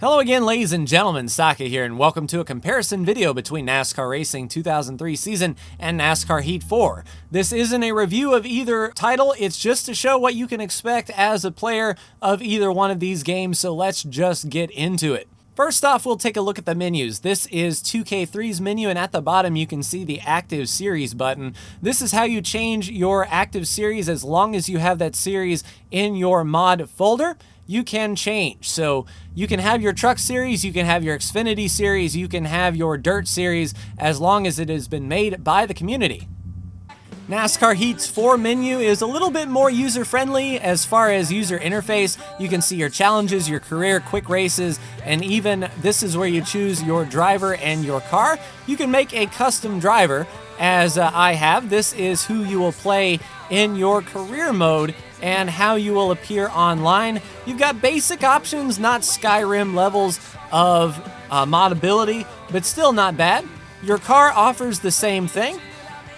Hello again, ladies and gentlemen, Saka here, and welcome to a comparison video between NASCAR Racing 2003 season and NASCAR Heat 4. This isn't a review of either title, it's just to show what you can expect as a player of either one of these games, so let's just get into it. First off, we'll take a look at the menus. This is 2K3's menu, and at the bottom you can see the Active Series button. This is how you change your Active Series. As long as you have that series in your mod folder, you can change. So you can have your Truck Series, you can have your Xfinity Series, you can have your Dirt Series, as long as it has been made by the community. NASCAR Heat's 4 menu is a little bit more user-friendly as far as user interface. You can see your challenges, your career, quick races, and even this is where you choose your driver and your car. You can make a custom driver, as I have. This is who you will play in your career mode and how you will appear online. You've got basic options, not Skyrim levels of modability, but still not bad. Your car offers the same thing.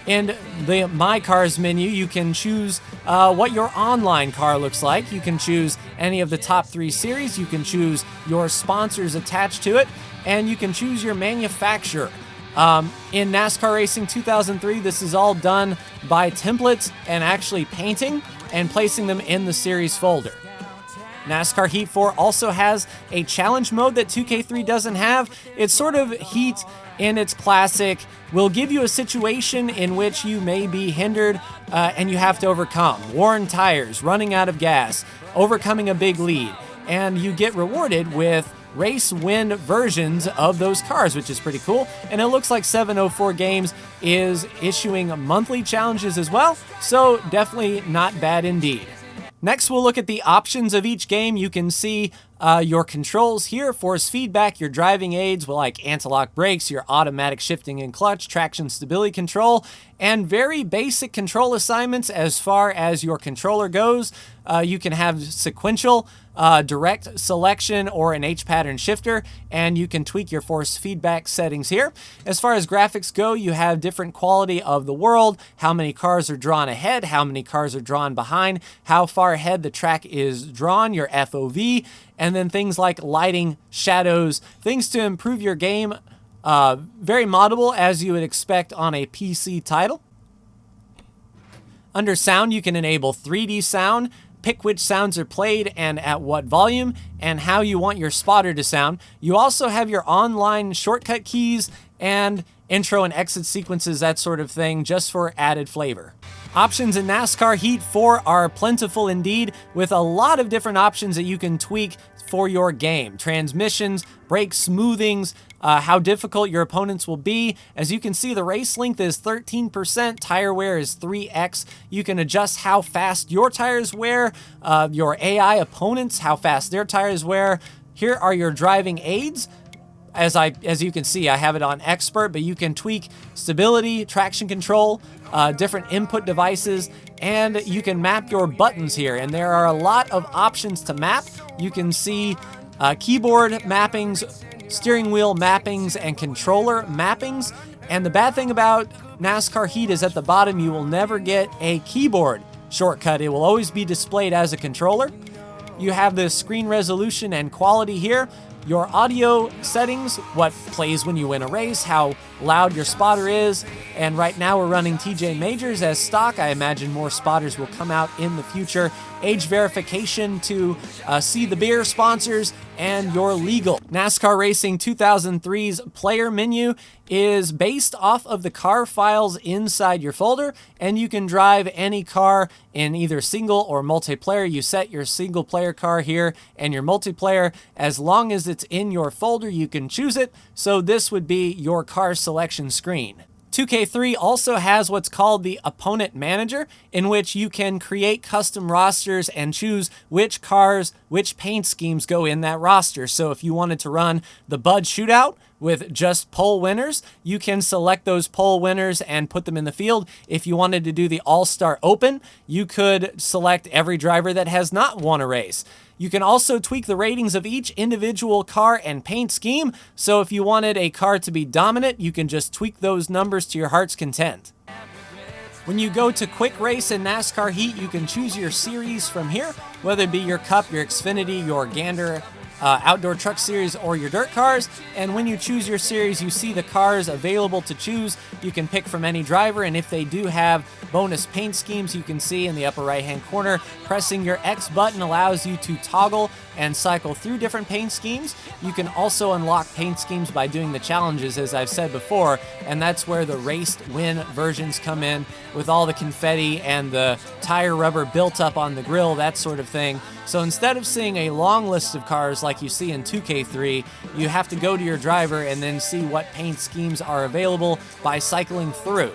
In the My Cars menu, you can choose what your online car looks like. You can choose any of the top 3 series. You can choose your sponsors attached to it, and you can choose your manufacturer. In NASCAR Racing 2003, this is all done by templates and actually painting and placing them in the series folder. NASCAR Heat 4 also has a challenge mode that 2K3 doesn't have. It's sort of Heat in its classic, will give you a situation in which you may be hindered and you have to overcome. Worn tires, running out of gas, overcoming a big lead, and you get rewarded with race win versions of those cars, which is pretty cool. And it looks like 704 Games is issuing monthly challenges as well, so definitely not bad indeed. Next, we'll look at the options of each game. You can see your controls here, force feedback, your driving aids like anti-lock brakes, your automatic shifting and clutch, traction stability control, and very basic control assignments as far as your controller goes. You can have sequential, direct selection, or an H-pattern shifter, and you can tweak your force feedback settings here. As far as graphics go, you have different quality of the world, how many cars are drawn ahead, how many cars are drawn behind, how far ahead the track is drawn, your FOV, and then things like lighting, shadows, things to improve your game. Very moddable, as you would expect on a PC title. Under sound, you can enable 3D sound, pick which sounds are played and at what volume, and how you want your spotter to sound. You also have your online shortcut keys and intro and exit sequences, that sort of thing, just for added flavor. Options in NASCAR Heat 4 are plentiful indeed, with a lot of different options that you can tweak for your game. Transmissions, brake smoothings, how difficult your opponents will be. As you can see, the race length is 13%, tire wear is 3x. You can adjust how fast your tires wear, your AI opponents, how fast their tires wear. Here are your driving aids. As you can see, I have it on expert, but you can tweak stability, traction control, different input devices, and you can map your buttons here. And there are a lot of options to map. You can see keyboard mappings, steering wheel mappings, and controller mappings. And the bad thing about NASCAR Heat is at the bottom, you will never get a keyboard shortcut. It will always be displayed as a controller. You have the screen resolution and quality here. Your audio settings, what plays when you win a race, how loud your spotter is, and right now we're running TJ Majors as stock. I imagine more spotters will come out in the future. Age verification to see the beer sponsors, and your legal. NASCAR Racing 2003's player menu is based off of the car files inside your folder, and you can drive any car in either single or multiplayer. You set your single player car here and your multiplayer. As long as it's in your folder, you can choose it. So this would be your car selection screen. 2K3 also has what's called the Opponent Manager, in which you can create custom rosters and choose which cars, which paint schemes go in that roster. So if you wanted to run the Bud Shootout with just pole winners, you can select those pole winners and put them in the field. If you wanted to do the All-Star Open, you could select every driver that has not won a race. You can also tweak the ratings of each individual car and paint scheme. So if you wanted a car to be dominant, you can just tweak those numbers to your heart's content. When you go to Quick Race in NASCAR Heat, you can choose your series from here, whether it be your Cup, your Xfinity, your Gander, Outdoor Truck Series or your dirt cars. And when you choose your series, you see the cars available to choose. You can pick from any driver, and if they do have bonus paint schemes, you can see in the upper right-hand corner, pressing your X button allows you to toggle and cycle through different paint schemes. You can also unlock paint schemes by doing the challenges, as I've said before, and that's where the race to win versions come in, with all the confetti and the tire rubber built up on the grill, that sort of thing. So instead of seeing a long list of cars like you see in 2K3, you have to go to your driver and then see what paint schemes are available by cycling through.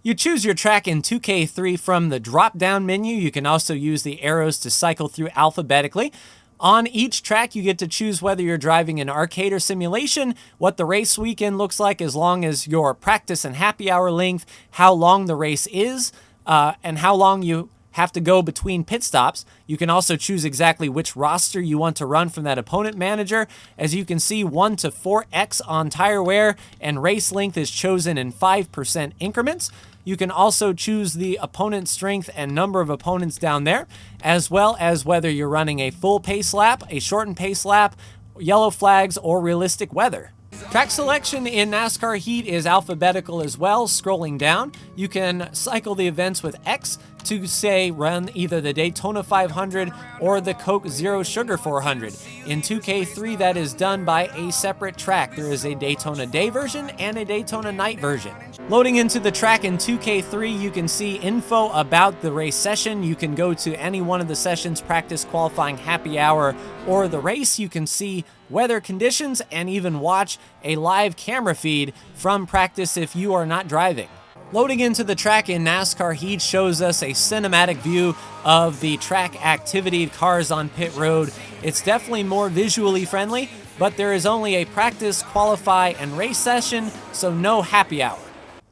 You choose your track in 2K3 from the drop-down menu. You can also use the arrows to cycle through alphabetically. On each track, you get to choose whether you're driving an arcade or simulation, what the race weekend looks like as long as your practice and happy hour length, how long the race is, and how long you have to go between pit stops. You can also choose exactly which roster you want to run from that opponent manager. As you can see, 1 to 4x on tire wear, and race length is chosen in 5% increments. You can also choose the opponent strength and number of opponents down there, as well as whether you're running a full pace lap, a shortened pace lap, yellow flags, or realistic weather. Track selection in NASCAR Heat is alphabetical as well. Scrolling down, you can cycle the events with X to, say, run either the Daytona 500 or the Coke Zero Sugar 400. In 2K3, that is done by a separate track. There is a Daytona Day version and a Daytona Night version. Loading into the track in 2K3, you can see info about the race session. You can go to any one of the sessions, practice, qualifying, happy hour, or the race. You can see weather conditions and even watch a live camera feed from practice if you are not driving. Loading into the track in NASCAR Heat shows us a cinematic view of the track activity, cars on pit road. It's definitely more visually friendly, but there is only a practice, qualify, and race session, so no happy hour.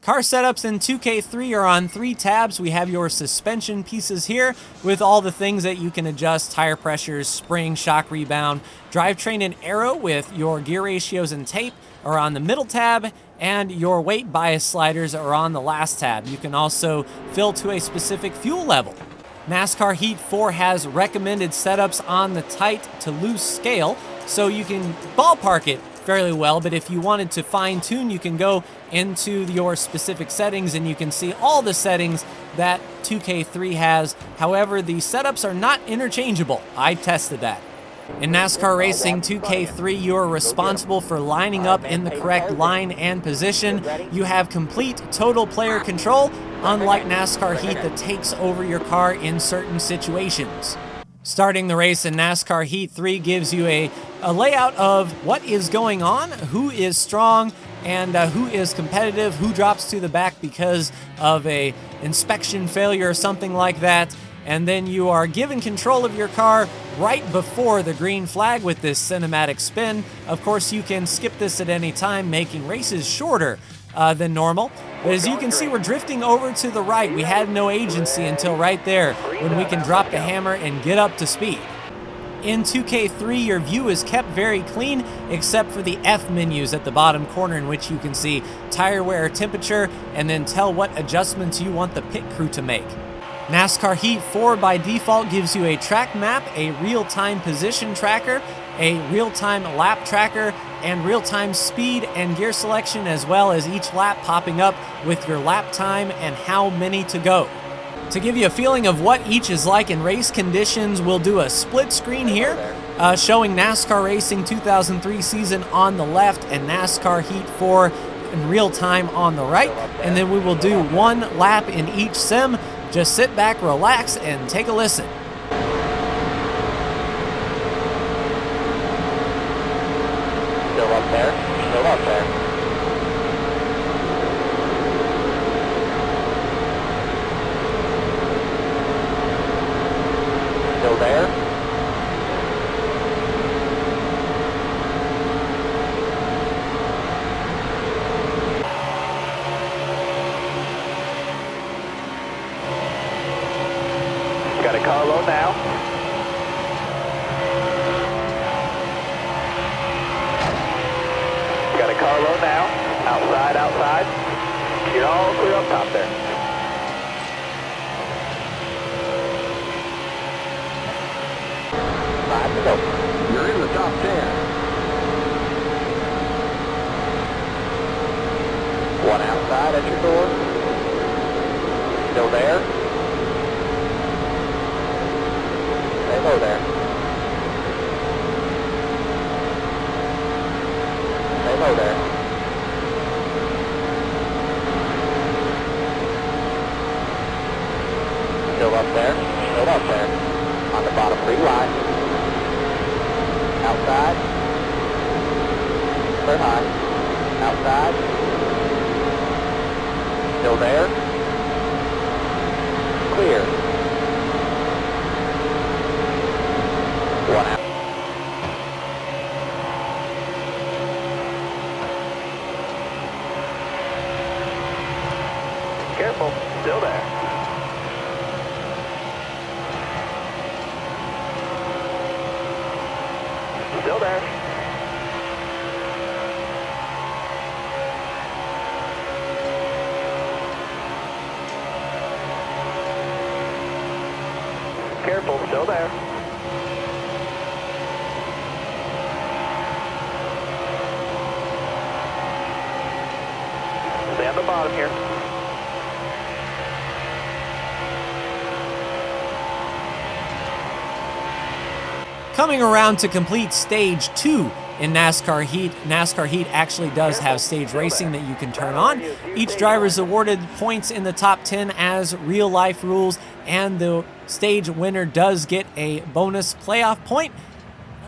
Car setups in 2K3 are on 3 tabs. We have your suspension pieces here with all the things that you can adjust: tire pressures, spring, shock rebound. Drivetrain and aero with your gear ratios and tape are on the middle tab, and your weight bias sliders are on the last tab. You can also fill to a specific fuel level. NASCAR Heat 4 has recommended setups on the tight to loose scale, so you can ballpark it fairly well, but if you wanted to fine-tune, you can go into your specific settings and you can see all the settings that 2K3 has. However, the setups are not interchangeable. I tested that. In NASCAR Racing 2K3, you are responsible for lining up in the correct line and position. You have complete total player control, unlike NASCAR Heat that takes over your car in certain situations. Starting the race in NASCAR Heat 3 gives you a layout of what is going on, who is strong, and who is competitive, who drops to the back because of a inspection failure or something like that. And then you are given control of your car right before the green flag with this cinematic spin. Of course, you can skip this at any time, making races shorter than normal. But as you can see, we're drifting over to the right. We had no agency until right there when we can drop the hammer and get up to speed. In 2K3, your view is kept very clean, except for the F menus at the bottom corner, in which you can see tire wear, temperature, and then tell what adjustments you want the pit crew to make. NASCAR Heat 4 by default gives you a track map, a real-time position tracker, a real-time lap tracker, and real-time speed and gear selection, as well as each lap popping up with your lap time and how many to go. To give you a feeling of what each is like in race conditions, we'll do a split screen here, showing NASCAR Racing 2003 season on the left and NASCAR Heat 4 in real time on the right, and then we will do one lap in each sim. Just sit back, relax, and take a listen. Still up there, still up there. Still there. Got a car low now. Got a car low now. Outside, outside. You're all clear up top there. Five to go. You're in the top outside at your door. Still there. Stay low there. Stay low there. Still up there. Still up there. On the bottom 3 line. Outside. Clear high. Outside. Still there. Clear. 1 out. Careful. Still there. Still there. Careful, still there. Stay on the bottom here. Coming around to complete Stage 2 in NASCAR Heat. NASCAR Heat actually does have stage racing that you can turn on. Each driver is awarded points in the top 10 as real-life rules, and the stage winner does get a bonus playoff point.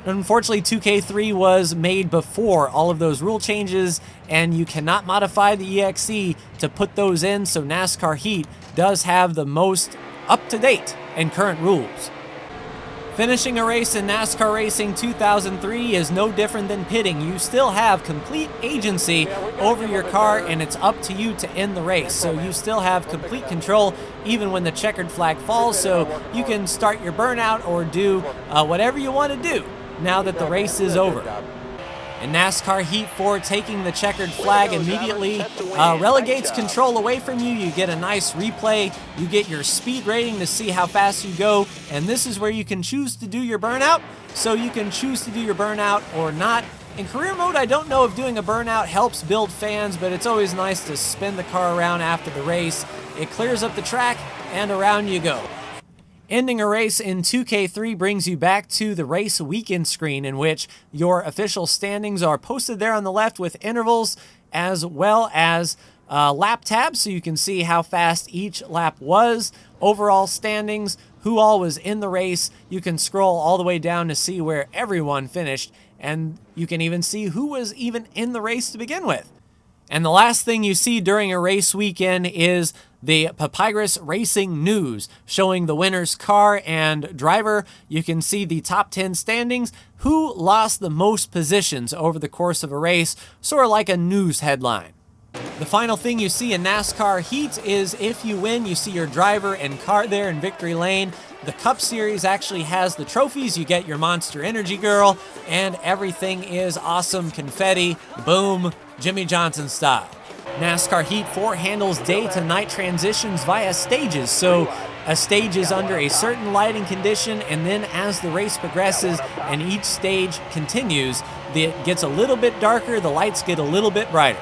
Unfortunately, 2K3 was made before all of those rule changes, and you cannot modify the EXE to put those in, so NASCAR Heat does have the most up-to-date and current rules. Finishing a race in NASCAR Racing 2003 is no different than pitting. You still have complete agency over your car, and it's up to you to end the race. So you still have complete control even when the checkered flag falls, so you can start your burnout or do whatever you want to do now that the race is over. In NASCAR Heat 4, taking the checkered flag immediately relegates control away from you. You get a nice replay. You get your speed rating to see how fast you go. And this is where you can choose to do your burnout. So you can choose to do your burnout or not. In career mode, I don't know if doing a burnout helps build fans, but it's always nice to spin the car around after the race. It clears up the track, and around you go. Ending a race in 2K3 brings you back to the race weekend screen, in which your official standings are posted there on the left with intervals, as well as lap tabs, so you can see how fast each lap was, overall standings, who all was in the race. You can scroll all the way down to see where everyone finished, and you can even see who was even in the race to begin with. And the last thing you see during a race weekend is the Papyrus Racing News, showing the winner's car and driver. You can see the top 10 standings, who lost the most positions over the course of a race, sort of like a news headline. The final thing you see in NASCAR Heat is if you win, you see your driver and car there in victory lane. The Cup Series actually has the trophies. You get your Monster Energy Girl, and everything is awesome confetti, boom, Jimmy Johnson style. NASCAR Heat 4 handles day to night transitions via stages. So a stage is under a certain lighting condition, and then as the race progresses and each stage continues, it gets a little bit darker, the lights get a little bit brighter.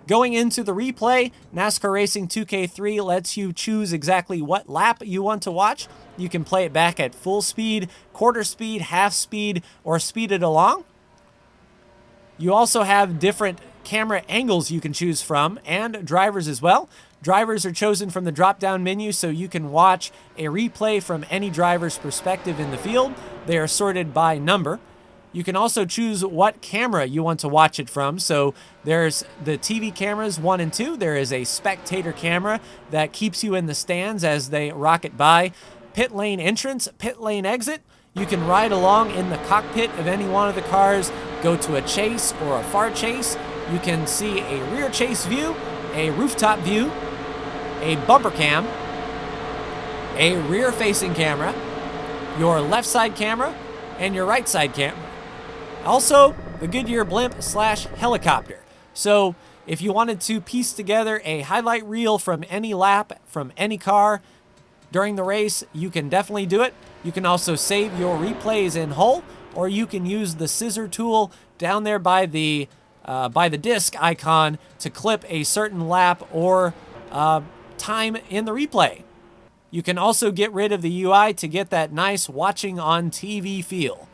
Going into the replay, NASCAR Racing 2K3 lets you choose exactly what lap you want to watch. You can play it back at full speed, quarter speed, half speed, or speed it along. You also have different camera angles you can choose from, and drivers as well. Drivers are chosen from the drop-down menu, so you can watch a replay from any driver's perspective in the field. They are sorted by number. You can also choose what camera you want to watch it from. So there's the TV cameras 1 and 2. There is a spectator camera that keeps you in the stands as they rocket by. Pit lane entrance, pit lane exit. You can ride along in the cockpit of any one of the cars, go to a chase or a far chase. You can see a rear chase view, a rooftop view, a bumper cam, a rear facing camera, your left side camera, and your right side camera. Also, the Goodyear blimp / helicopter. So if you wanted to piece together a highlight reel from any lap, from any car during the race, you can definitely do it. You can also save your replays in whole, or you can use the scissor tool down there by the by the disc icon to clip a certain lap or time in the replay. You can also get rid of the UI to get that nice watching on TV feel.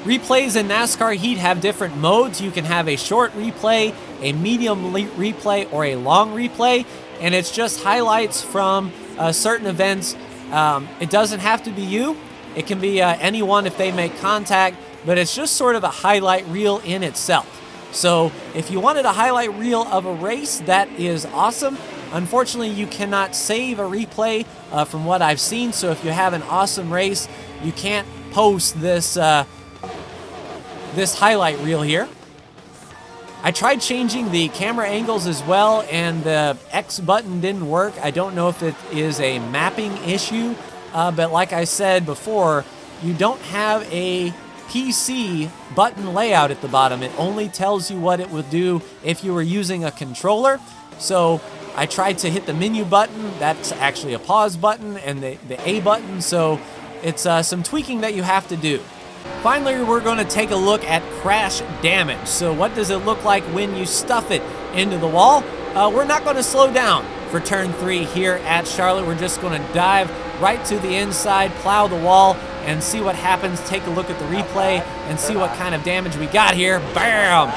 Replays in NASCAR Heat have different modes. You can have a short replay, a medium replay, or a long replay, and it's just highlights from certain events. It doesn't have to be you. It can be anyone if they make contact, but it's just sort of a highlight reel in itself. So if you wanted a highlight reel of a race, that is awesome. Unfortunately, you cannot save a replay from what I've seen, so if you have an awesome race, you can't post this this highlight reel here. I tried changing the camera angles as well, and the X button didn't work. I don't know if it is a mapping issue, but like I said before, you don't have a PC button layout at the bottom. It only tells you what it would do if you were using a controller. So I tried to hit the menu button. That's actually a pause button, and the A button. So it's some tweaking that you have to do. Finally, we're going to take a look at crash damage. So what does it look like when you stuff it into the wall? We're not going to slow down for turn 3 here at Charlotte. We're just going to dive right to the inside, plow the wall, and see what happens. Take a look at the replay and see what kind of damage we got here. Bam!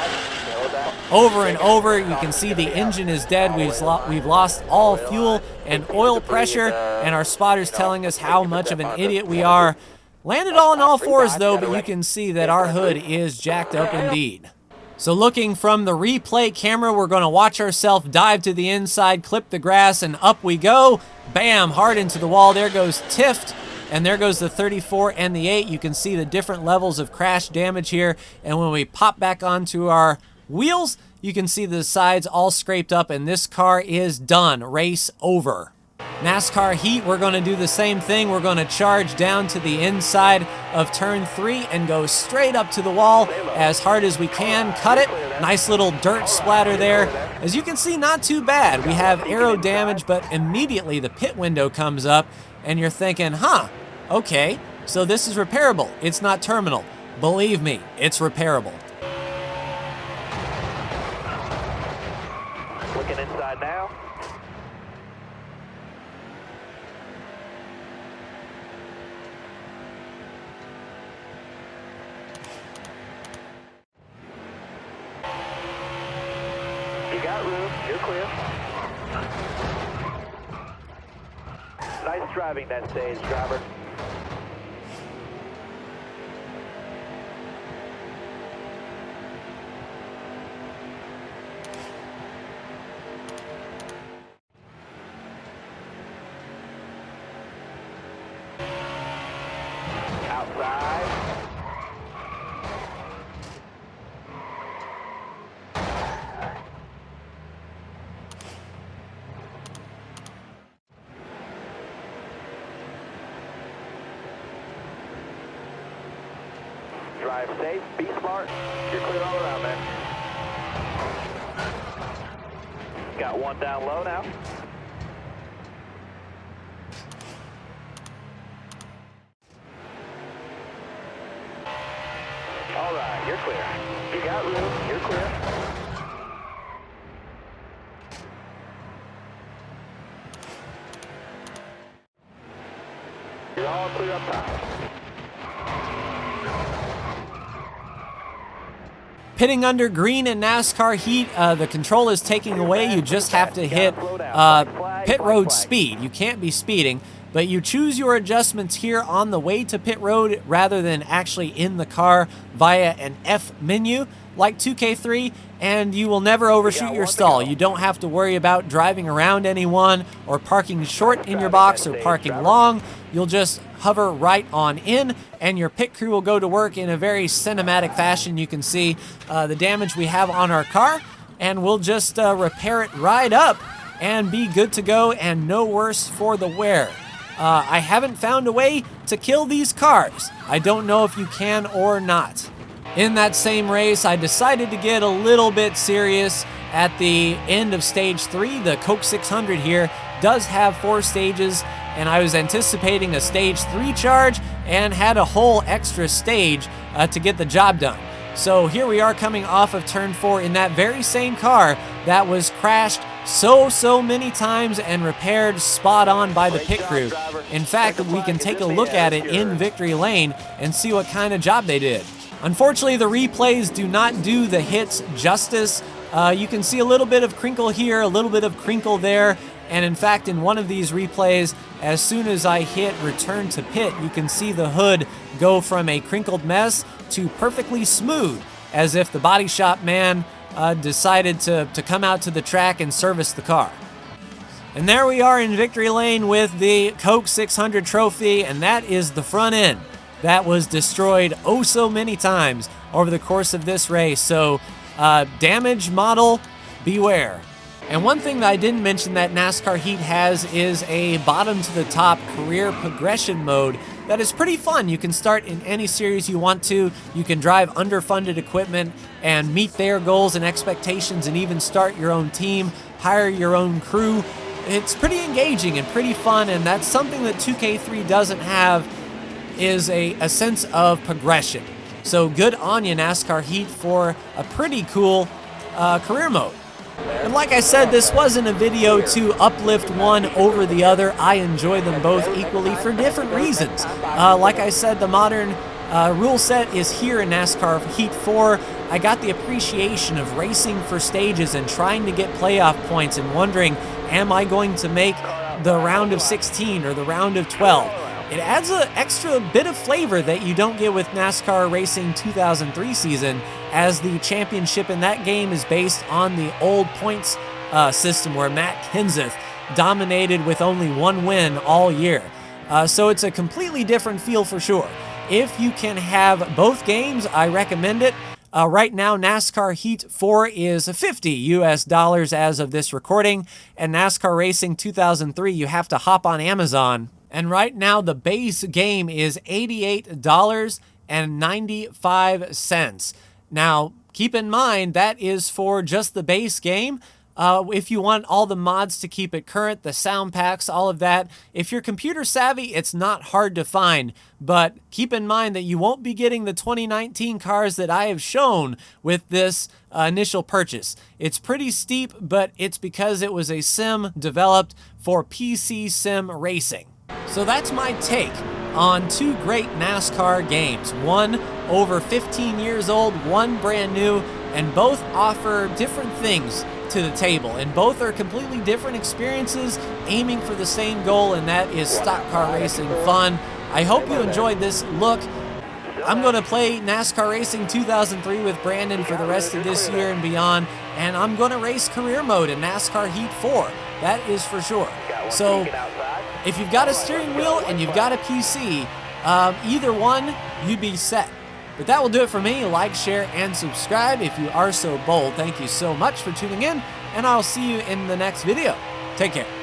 Over and over, you can see the engine is dead. We've lost all fuel and oil pressure, and our spotter's telling us how much of an idiot we are. Landed on all fours though, but you can see that our hood is jacked up indeed. So looking from the replay camera, we're going to watch ourselves dive to the inside, clip the grass, and up we go. Bam, hard into the wall. There goes Tift, and there goes the 34 and the 8. You can see the different levels of crash damage here, and when we pop back onto our wheels, you can see the sides all scraped up, and this car is done. Race over. NASCAR Heat, we're going to do the same thing. We're going to charge down to the inside of turn 3 and go straight up to the wall as hard as we can. Cut it. Nice little dirt splatter there. As you can see, not too bad. We have aero damage, but immediately the pit window comes up, and you're thinking, okay, so this is repairable. It's not terminal. Believe me, it's repairable. Looking inside now. You got room. You're clear. Nice driving that stage, driver. Outside. Drive safe, be smart. You're clear all around, man. Got one down low now. All right, you're clear. You got room, you're clear. You're all clear up top. Pitting under green in NASCAR Heat, the control is taking away. You just have to hit pit road speed. You can't be speeding, but you choose your adjustments here on the way to pit road rather than actually in the car via an F menu like 2K3, and you will never overshoot your stall. You don't have to worry about driving around anyone or parking short in your box or parking long. You'll just hover right on in, and your pit crew will go to work in a very cinematic fashion. You can see the damage we have on our car, and we'll just repair it right up and be good to go and no worse for the wear. I haven't found a way to kill these cars. I don't know if you can or not. In that same race, I decided to get a little bit serious at the end of stage 3. The Coke 600 here does have 4 stages, and I was anticipating a stage 3 charge and had a whole extra stage to get the job done. So here we are coming off of turn 4 in that very same car that was crashed so many times and repaired spot on by the pit crew. In fact, we can take a look at it in victory lane and see what kind of job they did. Unfortunately, the replays do not do the hits justice. You can see a little bit of crinkle here, a little bit of crinkle there, and in fact, in one of these replays, as soon as I hit return to pit, you can see the hood go from a crinkled mess to perfectly smooth, as if the body shop man decided to come out to the track and service the car. And there we are in victory lane with the Coke 600 trophy, and that is the front end that was destroyed oh so many times over the course of this race. So damage model, beware. And one thing that I didn't mention that NASCAR Heat has is a bottom to the top career progression mode that is pretty fun. You can start in any series you want to. You can drive underfunded equipment and meet their goals and expectations, and even start your own team, hire your own crew. It's pretty engaging and pretty fun, and that's something that 2K3 doesn't have, is a sense of progression. So good on you, NASCAR Heat, for a pretty cool career mode. And like I said, this wasn't a video to uplift one over the other. I enjoy them both equally for different reasons. Like I said, the modern rule set is here in NASCAR Heat 4. I got the appreciation of racing for stages and trying to get playoff points and wondering, am I going to make the round of 16 or the round of 12? It adds an extra bit of flavor that you don't get with NASCAR Racing 2003 season, as the championship in that game is based on the old points system where Matt Kenseth dominated with only one win all year. So it's a completely different feel for sure. If you can have both games, I recommend it. Right now, NASCAR Heat 4 is $50 US as of this recording, and NASCAR Racing 2003, you have to hop on Amazon. And right now, the base game is $88.95. Now, keep in mind, that is for just the base game. If you want all the mods to keep it current, the sound packs, all of that, if you're computer savvy, it's not hard to find. But keep in mind that you won't be getting the 2019 cars that I have shown with this initial purchase. It's pretty steep, but it's because it was a sim developed for PC sim racing. So that's my take on two great NASCAR games. One over 15 years old, one brand new, and both offer different things to the table, and both are completely different experiences aiming for the same goal, and that is stock car racing fun. I hope you enjoyed this look. I'm going to play NASCAR Racing 2003 with Brandon for the rest of this year and beyond, and I'm going to race career mode in NASCAR Heat 4. That is for sure. So if you've got a steering wheel and you've got a PC, either one, you'd be set. But that will do it for me. Like, share, and subscribe if you are so bold. Thank you so much for tuning in, and I'll see you in the next video. Take care.